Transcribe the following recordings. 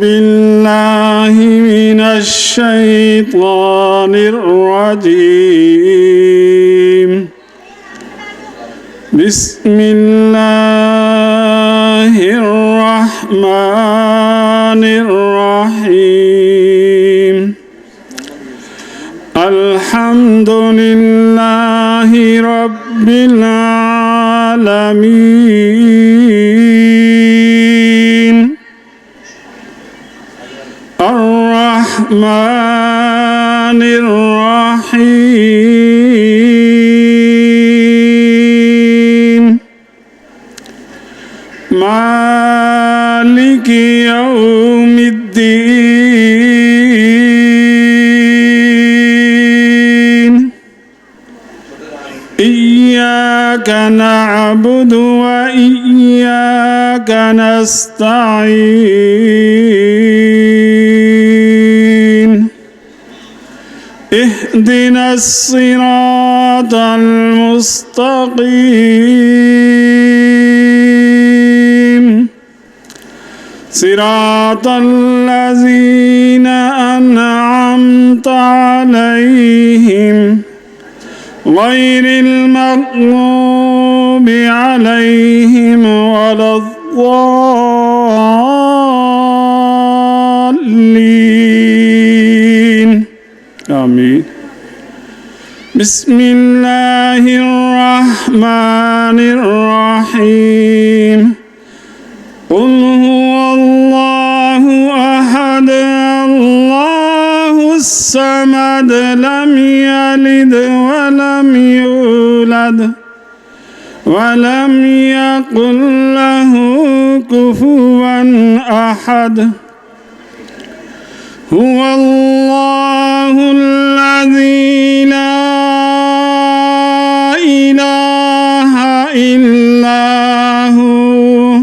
بالله من الشيطان الرجيم. بسم الله الرحمن الرحيم. الحمد لله رب العالمين الرحمن الرحيم مالك يوم الدين. إياك نعبد وإياك نستعين. اهدنا الصراط المستقيم صراط الذين أنعمت عليهم غير المغضوب عليهم ولا الضالين. آمين. بسم الله الرحمن الرحيم. قل هو الله أحد الله الصمد لم يلد ولم يولد ولم يكن له كفوا أحد. هو الله الذي لا إله إلا هو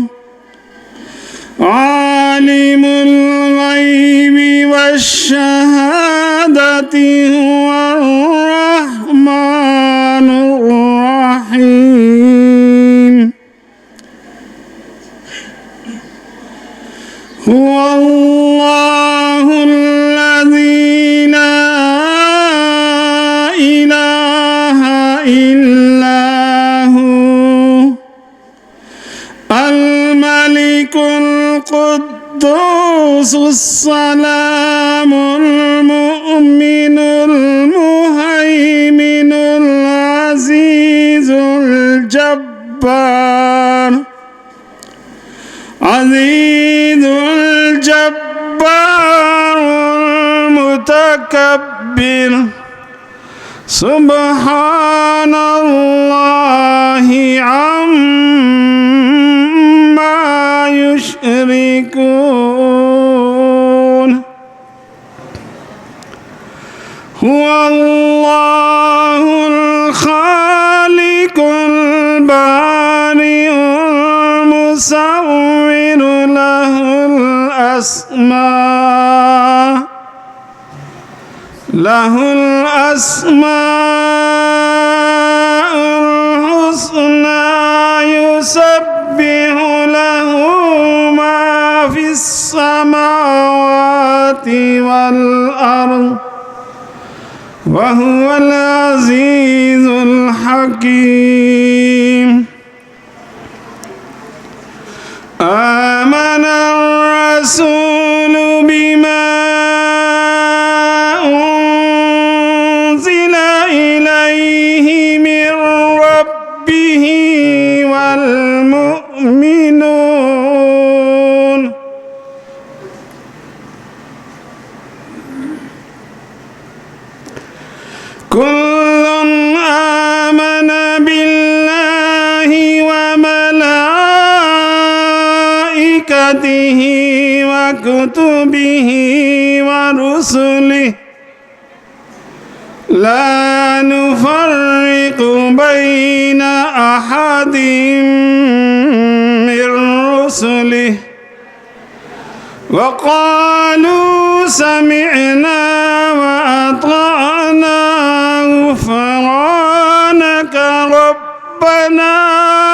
عالم الغيب والشهادة هو الرحمن الرحيم. هو الله الذي لا إله إلا هو الملك القدوس السلام المؤمن المهيمن العزيز الجبار عزيز الجبار المتكبر سبحان الله عما يشركون. هو الله الخالق البارئ المصور له الأسماء الحسنى يسبح له ما في السماوات والأرض وهو العزيز الحكيم. آمن الرسول بما أنزل إليه من ربه والمؤمنون كل آمن بالله وملائكته وكتبه ورسله لا نفرق بين أحد من رسله وقالوا سمعنا وأطعنا غفرانك ربنا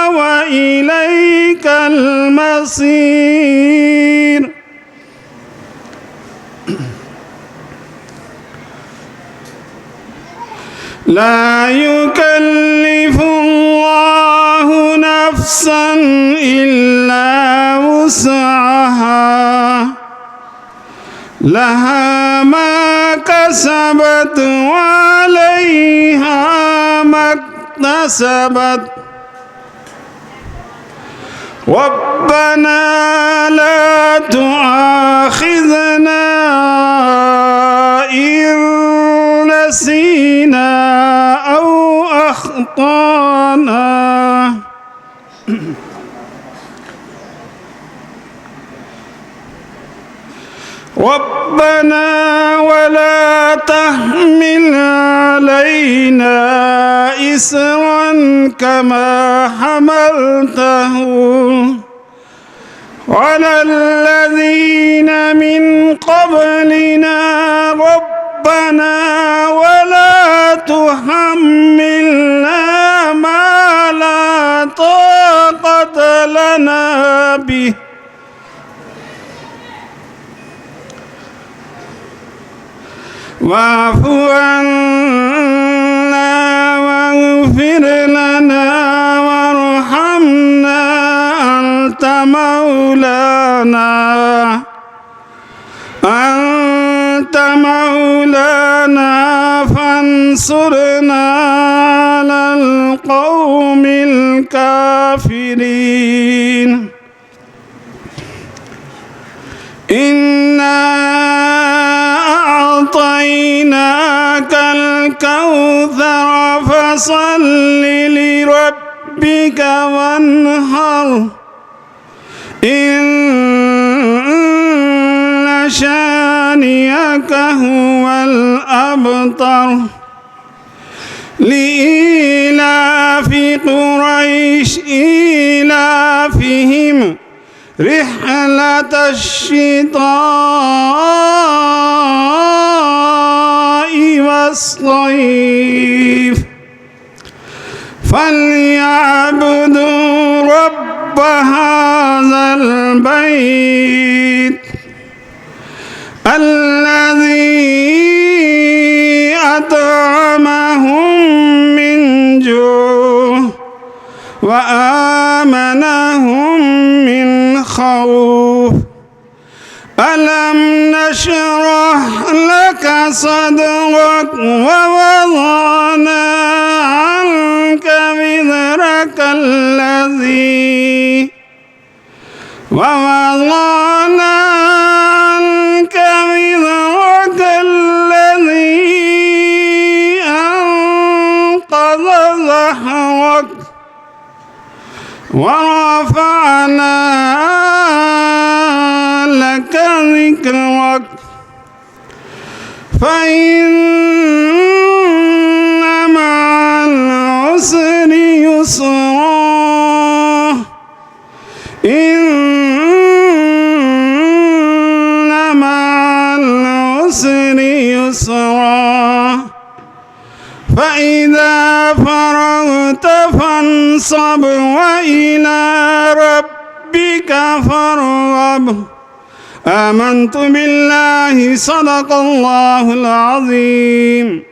وإليك المصير. لا يكلف الله نفسا إلا وسعها لها ما كسبت وعليها ما اكتسبت ربنا لا تؤاخذنا إن نسينا أو أخطأنا ربنا ولا تحمل علينا إسرا كما حملته على الذين من قبلنا ربنا ولا تحملنا ما لا طاقة لنا به واعف عنا واغفر لنا وارحمنا أنت مولانا فانصرنا على القوم الكافرين إنا أعطيناك الكوثر فصل لربك وانحر إن شانئك هو الأبتر لإيلاف قريش إيلافهم رحلة الشتاء والصيف فليعبدوا رب هذا البيت الذي أطعمهم من جوع وآمنهم من خوف ألم نشرح لك صدرك ووضعنا عنك وزرك الذي أنقض ظهرك ورفعنا لك ذكرك فإن مع العسر يسرا إن مع العسر يسرا فإذا فرغت فانصب وإلى ربك فارغب آمنت بالله صدق الله العظيم.